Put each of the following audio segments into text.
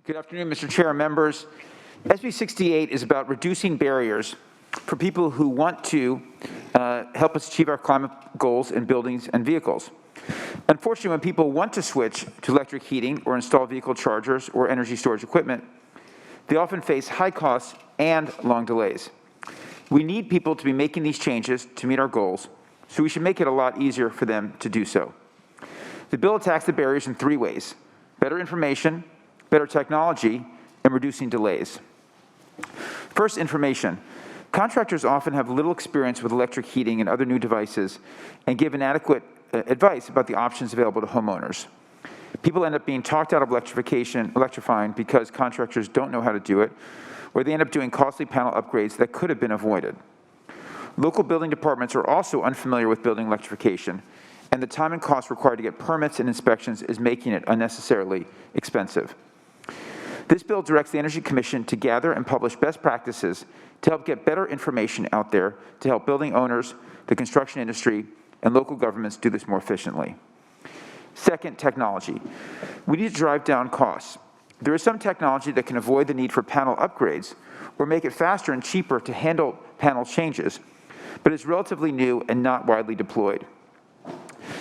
Good afternoon, Mr. Chair and members. SB 68 is about reducing barriers for people who want to help us achieve our climate goals in buildings and vehicles. Unfortunately, when people want to switch to electric heating or install vehicle chargers or energy storage equipment, they often face high costs and long delays. We need people to be making these changes to meet our goals, so we should make it a lot easier for them to do so. The bill attacks the barriers in three ways: better information, better technology, and reducing delays. First, information. Contractors often have little experience with electric heating and other new devices and give inadequate advice about the options available to homeowners. People end up being talked out of electrifying because contractors don't know how to do it, or they end up doing costly panel upgrades that could have been avoided. Local building departments are also unfamiliar with building electrification, and the time and cost required to get permits and inspections is making it unnecessarily expensive. This bill directs the Energy Commission to gather and publish best practices to help get better information out there to help building owners, the construction industry, and local governments do this more efficiently. Second, technology. We need to drive down costs. There is some technology that can avoid the need for panel upgrades or make it faster and cheaper to handle panel changes, but is relatively new and not widely deployed.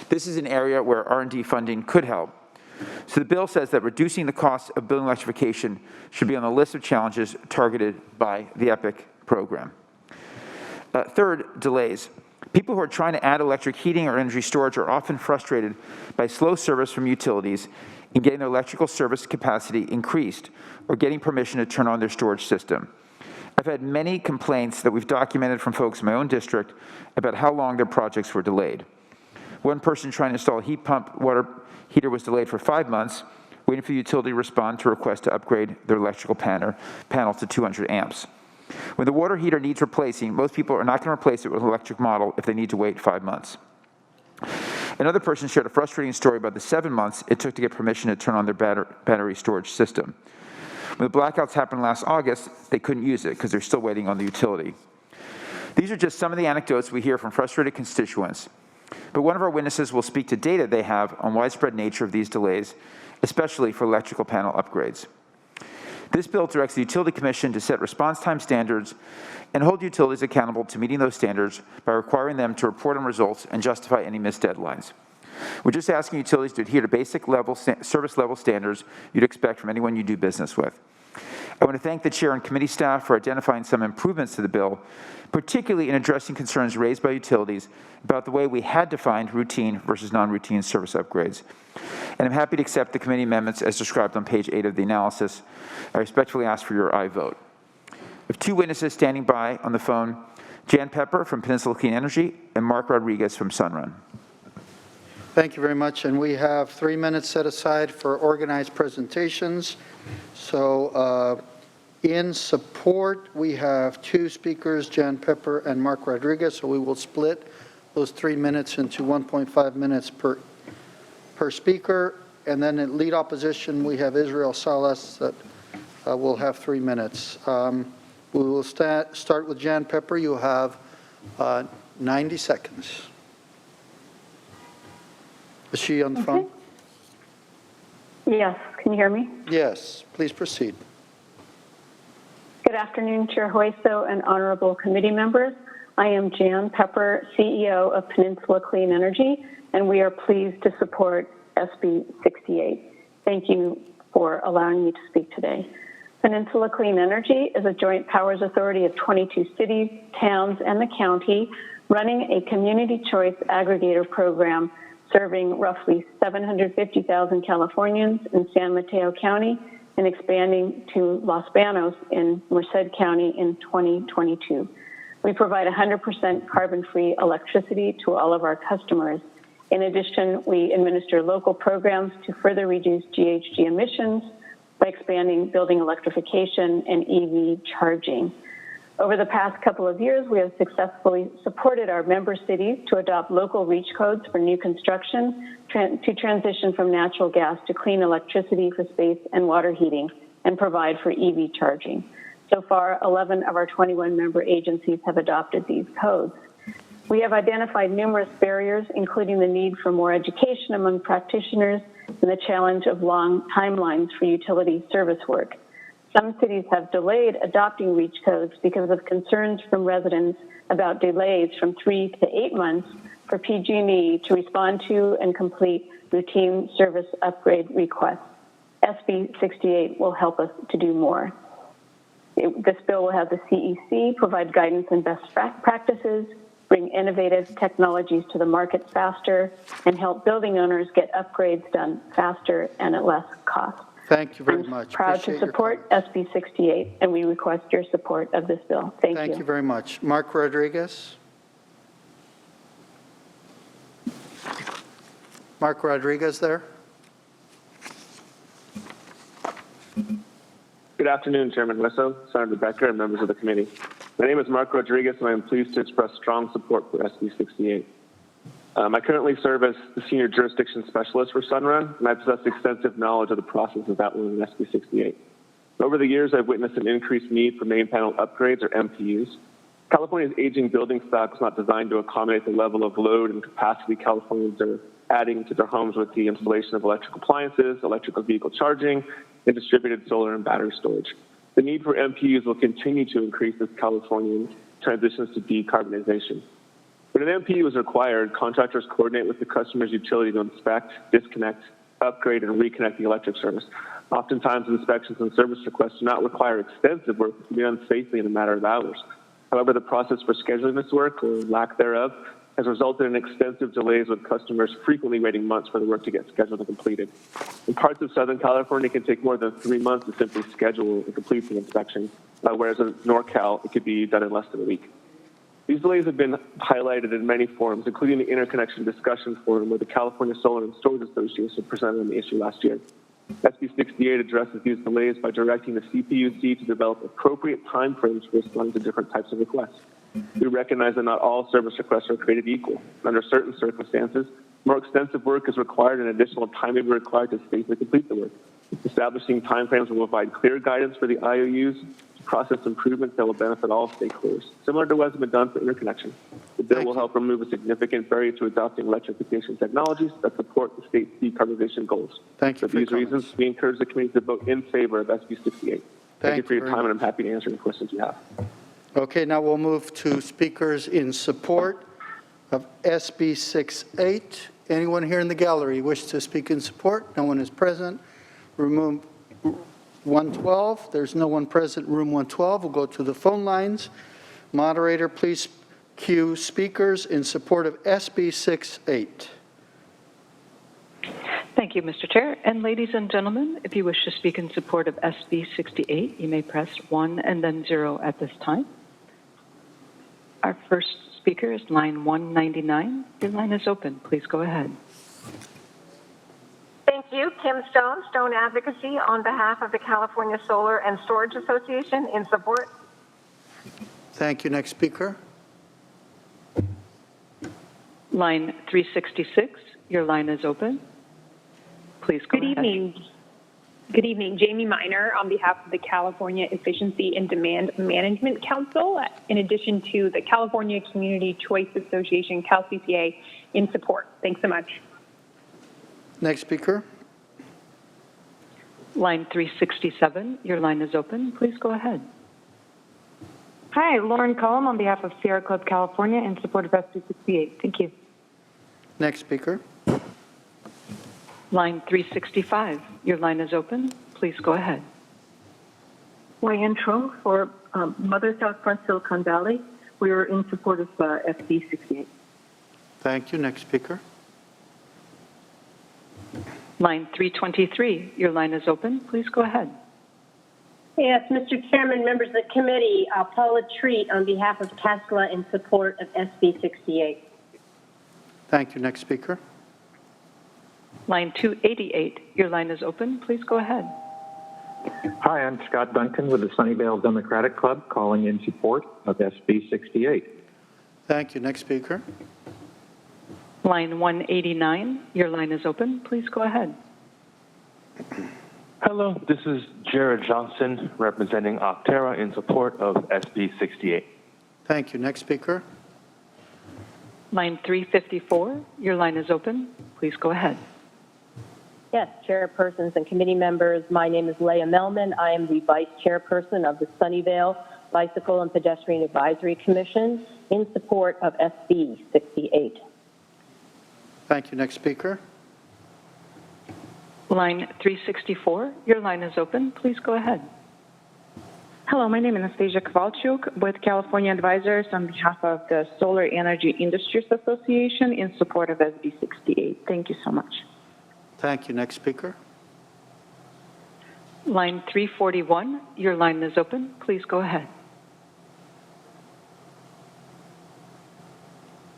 This is an area where R&D funding could help. So the bill says that reducing the cost of building electrification should be on the list of challenges targeted by the EPIC program. Third, delays. People who are trying to add electric heating or energy storage are often frustrated by slow service from utilities in getting their electrical service capacity increased or getting permission to turn on their storage system. I've had many complaints that we've documented from folks in my own district about how long their projects were delayed. One person trying to install a heat pump water heater was delayed for 5 months, waiting for the utility to respond to a request to upgrade their electrical panel to 200 amps. When the water heater needs replacing, most people are not going to replace it with an electric model if they need to wait 5 months. Another person shared a frustrating story about the 7 months it took to get permission to turn on their battery storage system. When the blackouts happened last August, they couldn't use it because they're still waiting on the utility. These are just some of the anecdotes we hear from frustrated constituents. But one of our witnesses will speak to data they have on widespread nature of these delays, especially for electrical panel upgrades. This bill directs the Utility Commission to set response time standards and hold utilities accountable to meeting those standards by requiring them to report on results and justify any missed deadlines. We're just asking utilities to adhere to basic service level standards you'd expect from anyone you do business with. I want to thank the chair and committee staff for identifying some improvements to the bill, particularly in addressing concerns raised by utilities about the way we had defined routine versus non-routine service upgrades. And I'm happy to accept the committee amendments as described on page 8 of the analysis. I respectfully ask for your aye vote. We have two witnesses standing by on the phone, Jan Pepper from Peninsula Clean Energy and Mark Rodriguez from Sunrun. Thank you very much. And we have 3 minutes set aside for organized presentations. So in support, we have two speakers, Jan Pepper and Mark Rodriguez. So we will split those 3 minutes into 1.5 minutes per speaker. And then in lead opposition, we have Israel Salas that will have 3 minutes. We will start with Jan Pepper. You have 90 seconds. Is she on the phone? Yes. Can you hear me? Yes. Please proceed. Good afternoon, Chair Hoyso and honorable committee members. I am Jan Pepper, CEO of Peninsula Clean Energy, and we are pleased to support SB 68. Thank you for allowing me to speak today. Peninsula Clean Energy is a joint powers authority of 22 cities, towns, and the county, running a community choice aggregator program serving roughly 750,000 Californians in San Mateo County and expanding to Los Banos in Merced County in 2022. We provide 100% carbon-free electricity to all of our customers. In addition, we administer local programs to further reduce GHG emissions by expanding building electrification and EV charging. Over the past couple of years, we have successfully supported our member cities to adopt local REACH codes for new construction to transition from natural gas to clean electricity for space and water heating and provide for EV charging. So far, 11 of our 21 member agencies have adopted these codes. We have identified numerous barriers, including the need for more education among practitioners and the challenge of long timelines for utility service work. Some cities have delayed adopting REACH codes because of concerns from residents about delays from 3 to 8 months for PG&E to respond to and complete routine service upgrade requests. SB 68 will help us to do more. This bill will have the CEC provide guidance and best practices, bring innovative technologies to the market faster, and help building owners get upgrades done faster and at less cost. Thank you very I'm much. proud Appreciate to your support comments. SB 68, and we request your support of this bill. Thank you. Thank you very much. Mark Rodriguez. Mark Rodriguez there. Good afternoon, Chairman Wisso, Senator Becker, and members of the committee. My name is Mark Rodriguez, and I am pleased to express strong support for SB 68. I currently serve as the Senior Jurisdiction Specialist for Sunrun, and I possess extensive knowledge of the processes outlined in SB 68. Over the years, I've witnessed an increased need for main panel upgrades, or MPUs. California's aging building stock is not designed to accommodate the level of load and capacity Californians are adding to their homes with the installation of electric appliances, electrical vehicle charging, and distributed solar and battery storage. The need for MPUs will continue to increase as California transitions to decarbonization. When an MPU is required, contractors coordinate with the customer's utility to inspect, disconnect, upgrade, and reconnect the electric service. Oftentimes, inspections and service requests do not require extensive work that can be done safely in a matter of hours. However, the process for scheduling this work, or lack thereof, has resulted in extensive delays with customers frequently waiting months for the work to get scheduled and completed. In parts of Southern California, it can take more than 3 months to simply schedule and complete the inspection, whereas in NorCal, it could be done in less than a week. These delays have been highlighted in many forums, including the Interconnection Discussion Forum, where the California Solar and Storage Association presented on the issue last year. SB 68 addresses these delays by directing the CPUC to develop appropriate timeframes for responding to different types of requests. We recognize that not all service requests are created equal. Under certain circumstances, more extensive work is required and additional time may be required to safely complete the work. Establishing timeframes will provide clear guidance for the IOUs to process improvements that will benefit all stakeholders, similar to what has been done for interconnection. The bill will help remove a significant barrier to adopting electrification technologies that support the state's decarbonization goals. Thank you For for your these reasons, comments. we encourage the committee to vote in favor of SB 68. Thank you for your very time, and much. I'm happy to answer any questions you have. Okay, now we'll move to speakers in support of SB 68. Anyone here in the gallery wish to speak in support? No one is present. Room 112, there's no one present. Room 112, we'll go to the phone lines. Moderator, please cue speakers in support of SB 68. Thank you, Mr. Chair. And ladies and gentlemen, if you wish to speak in support of SB 68, you may press 1 and then 0 at this time. Our first speaker is line 199. Your line is open. Please go ahead. Thank you. Kim Stone, Stone Advocacy, on behalf of the California Solar and Storage Association, in support. Thank you. Next speaker. Line 366, your line is open. Please go ahead. Good evening. Good evening. Jamie Miner on behalf of the California Efficiency and Demand Management Council, in addition to the California Community Choice Association, CalCCA, in support. Thanks so much. Next speaker. Line 367, your line is open. Please go ahead. Hi, Lauren Cullum on behalf of Sierra Club California in support of SB 68. Thank you. Next speaker. Line 365, your line is open. Please go ahead. Wayne Trung for Mother Southfront Silicon Valley. We are in support of SB 68. Thank you. Next speaker. Line 323, your line is open. Please go ahead. Yes, Mr. Chairman, members of the committee, Paula Treat on behalf of Tesla in support of SB 68. Thank you. Next speaker. Line 288, your line is open. Please go ahead. Hi, I'm Scott Duncan with the Sunnyvale Democratic Club, calling in support of SB 68. Thank you. Next speaker. Line 189, your line is open. Please go ahead. Hello, this is Jared Johnson representing Optera in support of SB 68. Thank you. Next speaker. Line 354, your line is open. Please go ahead. Yes, chairpersons and committee members, my name is Leah Melman. I am the vice chairperson of the Sunnyvale Bicycle and Pedestrian Advisory Commission in support of SB 68. Thank you. Next speaker. Line 364, your line is open. Please go ahead. Hello, my name is Anastasia Kowalchuk with California Advisors on behalf of the Solar Energy Industries Association in support of SB 68. Thank you so much. Thank you. Next speaker. Line 341, your line is open. Please go ahead.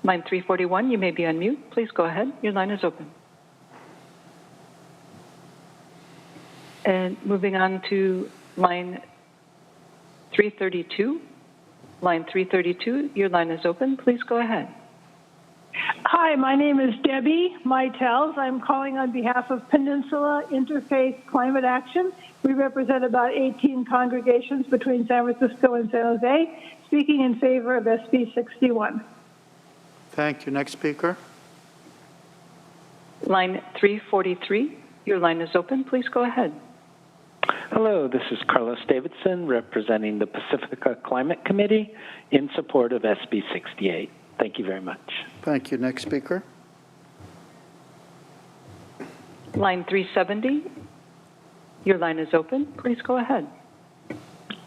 Line 341, you may be on mute. Please go ahead. Your line is open. And moving on to line 332. Line 332, your line is open. Please go ahead. Hi, my name is Debbie Mytels. I'm calling on behalf of Peninsula Interfaith Climate Action. We represent about 18 congregations between San Francisco and San Jose, speaking in favor of SB 61. Thank you. Next speaker. Line 343, your line is open. Please go ahead. Hello, this is Carlos Davidson representing the Pacifica Climate Committee in support of SB 68. Thank you very much. Thank you. Next speaker. Line 370, your line is open. Please go ahead.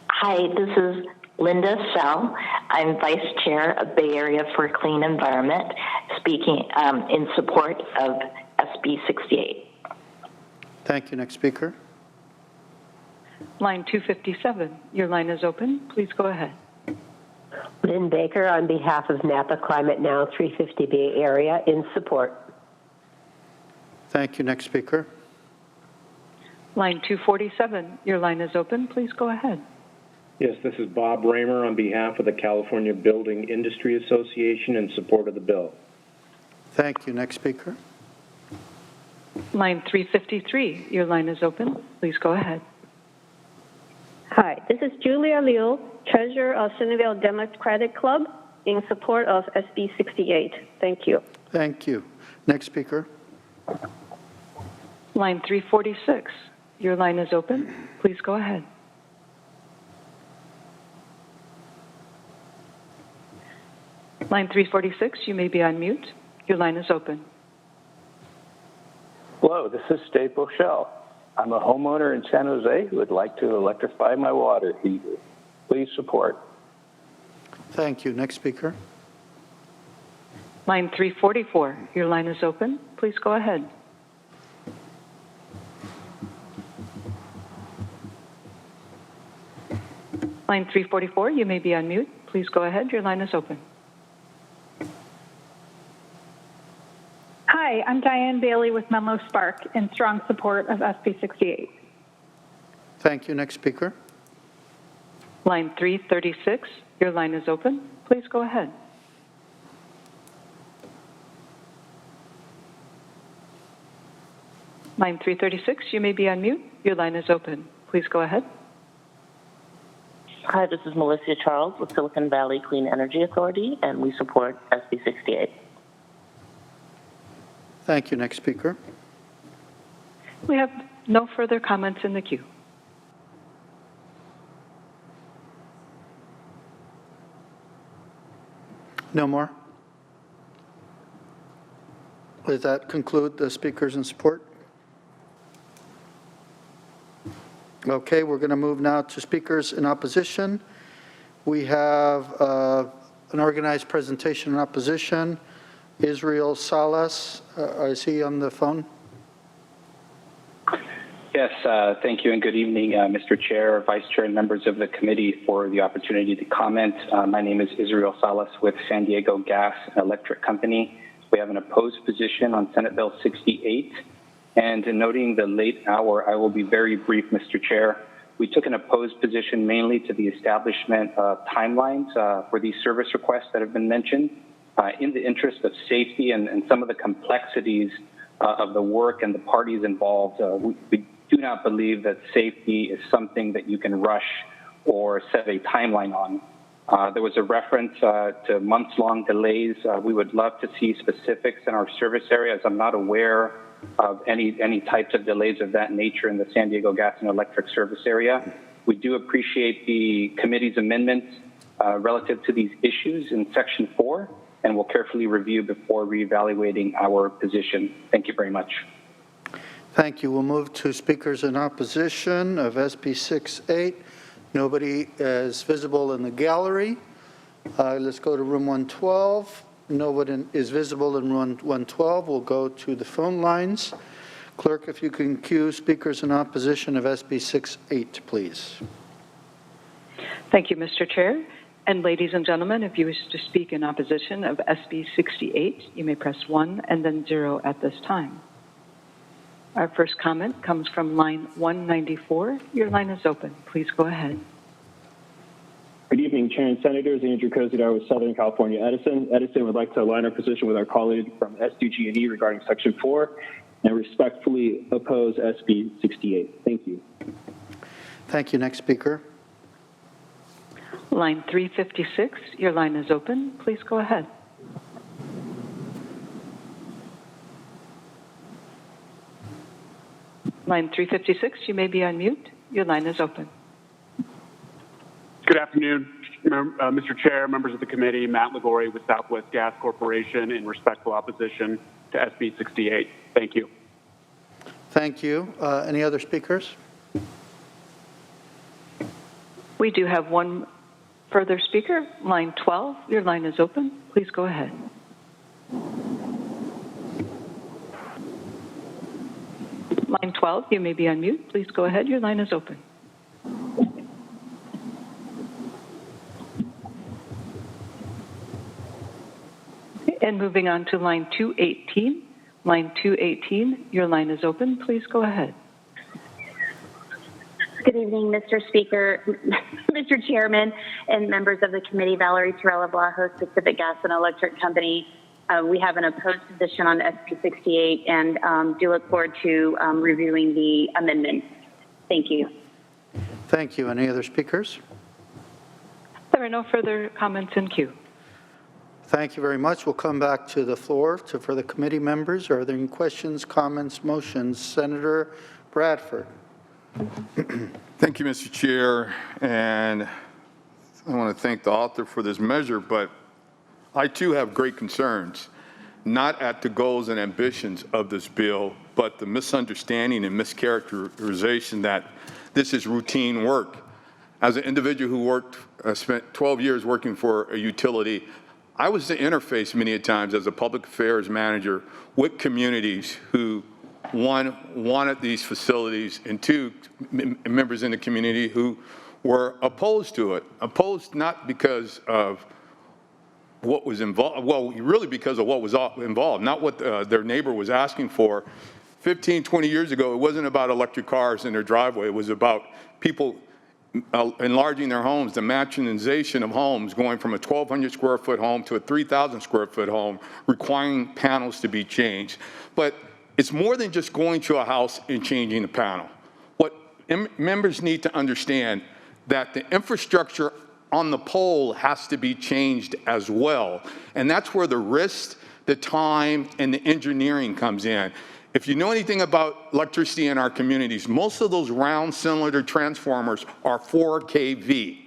Hi, this is Linda Sell. I'm Vice Chair of Bay Area for a Clean Environment, speaking in support of SB 68. Thank you. Next speaker. Line 257, your line is open. Please go ahead. Lynn Baker on behalf of Napa Climate Now 350 Bay Area in support. Thank you. Next speaker. Line 247, your line is open. Please go ahead. Yes, this is Bob Raymer on behalf of the California Building Industry Association in support of the bill. Thank you. Next speaker. Line 353, your line is open. Please go ahead. Hi, this is Julia Liu, Treasurer of Sunnyvale Democratic Club, in support of SB 68. Thank you. Thank you. Next speaker. Line 346, your line is open. Please go ahead. Line 346, you may be on mute. Your line is open. Hello, this is Dave Bochelle. I'm a homeowner in San Jose who would like to electrify my water heater. Please support. Thank you. Next speaker. Line 344, your line is open. Please go ahead. Line 344, you may be on mute. Please go ahead. Your line is open. Hi, I'm Diane Bailey with Menlo Spark in strong support of SB 68. Thank you. Next speaker. Line 336, your line is open. Please go ahead. Line 336, you may be on mute. Your line is open. Please go ahead. Hi, this is Melissa Charles with Silicon Valley Clean Energy Authority, and we support SB 68. Thank you. Next speaker. We have no further comments in the queue. No more? Does that conclude the speakers in support? Okay, we're going to move now to speakers in opposition. We have an organized presentation in opposition. Israel Salas, is he on the phone? Yes, thank you and good evening, Mr. Chair, Vice Chair, and members of the committee for the opportunity to comment. My name is Israel Salas with San Diego Gas and Electric Company. We have an opposed position on Senate Bill 68. And in noting the late hour, I will be very brief, Mr. Chair. We took an opposed position mainly to the establishment of timelines for these service requests that have been mentioned. In the interest of safety and some of the complexities of the work and the parties involved, we do not believe that safety is something that you can rush or set a timeline on. There was a reference to months-long delays. We would love to see specifics in our service area, as I'm not aware of any types of delays of that nature in the San Diego gas and electric service area. We do appreciate the committee's amendments relative to these issues in Section 4, and we'll carefully review before reevaluating our position. Thank you very much. Thank you. We'll move to speakers in opposition of SB 68. Nobody is visible in the gallery. Let's go to room 112. Nobody is visible in room 112. We'll go to the phone lines. Clerk, if you can cue speakers in opposition of SB 68, please. Thank you, Mr. Chair. And ladies and gentlemen, if you wish to speak in opposition of SB 68, you may press 1 and then 0 at this time. Our first comment comes from line 194. Your line is open. Please go ahead. Good evening, Chair and Senators. Andrew Kozidar with Southern California Edison. Edison would like to align our position with our colleague from SDG&E regarding Section 4 and respectfully oppose SB 68. Thank you. Thank you. Next speaker. Line 356, your line is open. Please go ahead. Line 356, you may be on mute. Your line is open. Good afternoon, Mr. Chair, members of the committee. Matt Liguori with Southwest Gas Corporation in respectful opposition to SB 68. Thank you. Thank you. Any other speakers? We do have one further speaker. Line 12, your line is open. Please go ahead. Line 12, you may be on mute. Please go ahead. Your line is open. And moving on to line 218. Line 218, your line is open. Please go ahead. Good evening, Mr. Speaker, Mr. Chairman, and members of the committee. Valerie Torella-Vlahos, Pacific Gas and Electric Company. We have an opposed position on SB 68 and do look forward to reviewing the amendments. Thank you. Thank you. Any other speakers? There are no further comments in queue. Thank you very much. We'll come back to the floor for the committee members. Are there any questions, comments, motions? Senator Bradford. Thank you, Mr. Chair, and I want to thank the author for this measure, but I too have great concerns, not at the goals and ambitions of this bill, but the misunderstanding and mischaracterization that this is routine work. As an individual who spent 12 years working for a utility, I was the interface many times as a public affairs manager with communities who, one, wanted these facilities, and two, members in the community who were opposed to it. Opposed not because of what was involved, well, really because of what was involved, not what their neighbor was asking for. 15, 20 years ago, it wasn't about electric cars in their driveway. It was about people enlarging their homes, the matchinization of homes, going from a 1,200 square foot home to a 3,000 square foot home, requiring panels to be changed. But it's more than just going to a house and changing the panel. What members need to understand that the infrastructure on the pole has to be changed as well. And that's where the risk, the time, and the engineering comes in. If you know anything about electricity in our communities, most of those round cylinder transformers are 4 kV.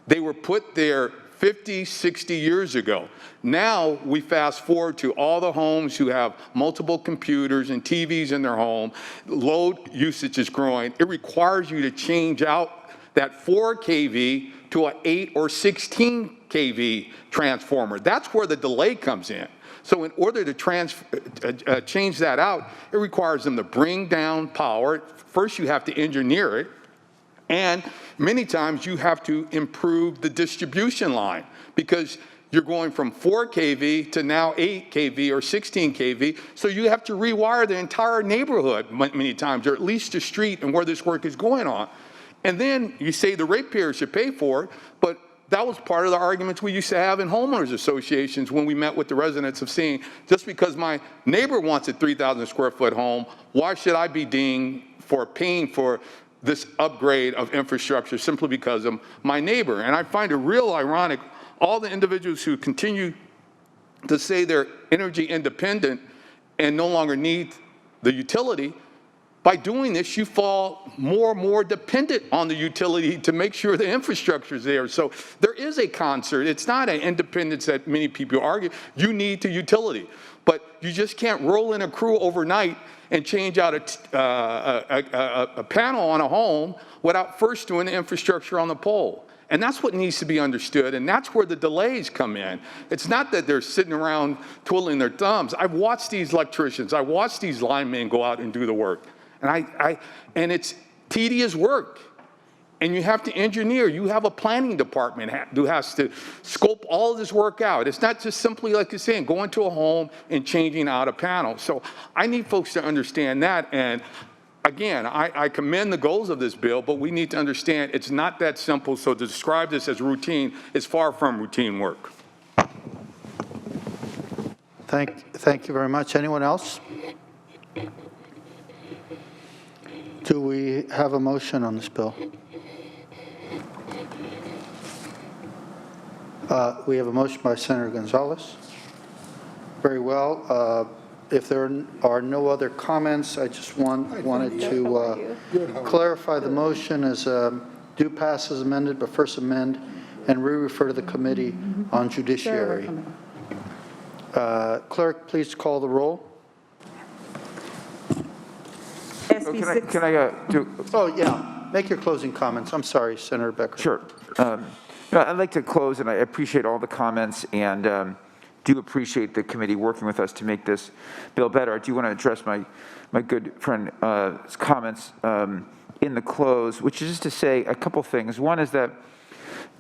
They were put there 50, 60 years ago. Now we fast forward to all the homes who have multiple computers and TVs in their home. Load usage is growing. It requires you to change out that 4 kV to an 8 or 16 kV transformer. That's where the delay comes in. So in order to change that out, it requires them to bring down power. First, you have to engineer it. And many times you have to improve the distribution line because you're going from 4 kV to now 8 kV or 16 kV. So you have to rewire the entire neighborhood many times, or at least the street and where this work is going on. And then you say the ratepayers should pay for it, but that was part of the arguments we used to have in homeowners associations when we met with the residents of saying, just because my neighbor wants a 3,000 square foot home, why should I be dinged for paying for this upgrade of infrastructure simply because of my neighbor? And I find it real ironic, all the individuals who continue to say they're energy independent and no longer need the utility. By doing this, you fall more and more dependent on the utility to make sure the infrastructure is there. So there is a concert. It's not an independence that many people argue. You need the utility. But you just can't roll in a crew overnight and change out a panel on a home without first doing the infrastructure on the pole. And that's what needs to be understood, and that's where the delays come in. It's not that they're sitting around twiddling their thumbs. I've watched these electricians. I've watched these linemen go out and do the work. And it's tedious work. And you have to engineer. You have a planning department who has to scope all of this work out. It's not just simply, like you're saying, going to a home and changing out a panel. So I need folks to understand that. And again, I commend the goals of this bill, but we need to understand it's not that simple. So to describe this as routine is far from routine work. Thank you very much. Anyone else? Do we have a motion on this bill? We have a motion by Senator Gonzalez. Very well. If there are no other comments, I just wanted to clarify the motion as do pass as amended, but first amend and re-refer to the Committee on Judiciary. Clerk, please call the roll. Can I do? Oh, yeah. Make your closing comments. I'm sorry, Senator Becker. Sure. I'd like to close, and I appreciate all the comments, and do appreciate the committee working with us to make this bill better. I do want to address my good friend's comments in the close, which is just to say a couple things. One is that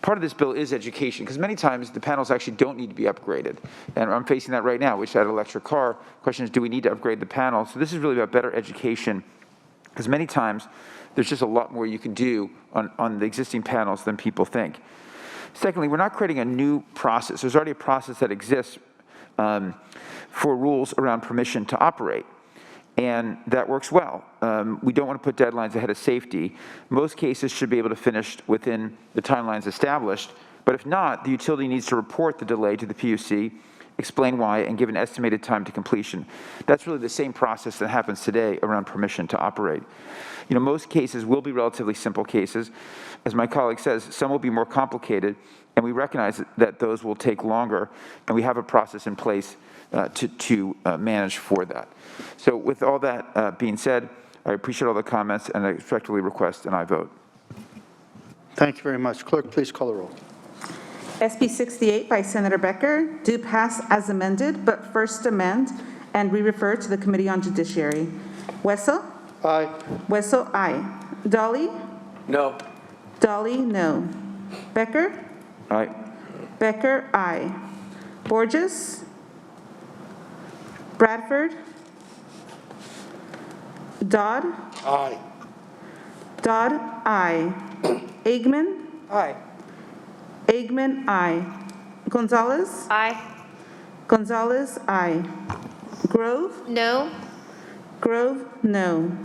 part of this bill is education, because many times the panels actually don't need to be upgraded. And I'm facing that right now, which had an electric car. The question is, do we need to upgrade the panel? So this is really about better education, because many times there's just a lot more you can do on the existing panels than people think. Secondly, we're not creating a new process. There's already a process that exists for rules around permission to operate, and that works well. We don't want to put deadlines ahead of safety. Most cases should be able to finish within the timelines established, but if not, the utility needs to report the delay to the PUC, explain why, and give an estimated time to completion. That's really the same process that happens today around permission to operate. You know, most cases will be relatively simple cases. As my colleague says, some will be more complicated, and we recognize that those will take longer, and we have a process in place to manage for that. So with all that being said, I appreciate all the comments, and I respectfully request an aye vote. Thank you very much. Clerk, please call the roll. SB 68 by Senator Becker, do pass as amended, but first amend and re-refer to the Committee on Judiciary. Wessel? Aye. Wessel, aye. Dolly? No. Dolly, no. Becker? Aye. Becker, aye. Borges? Bradford? Dodd? Aye. Dodd, aye. Eggman? Aye. Eggman, aye. Gonzalez? Aye. Gonzalez, aye. Grove? No. Grove, no.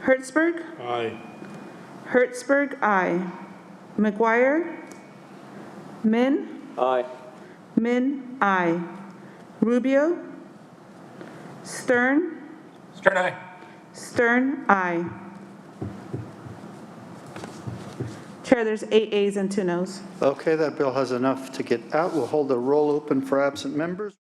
Hertzberg? Aye. Hertzberg, aye. McGuire? Min? Aye. Min, aye. Rubio? Stern? Stern, aye. Stern, aye. Chair, there's 8 ayes and 2 noes. Okay, that bill has enough to get out. We'll hold the roll open for absent members.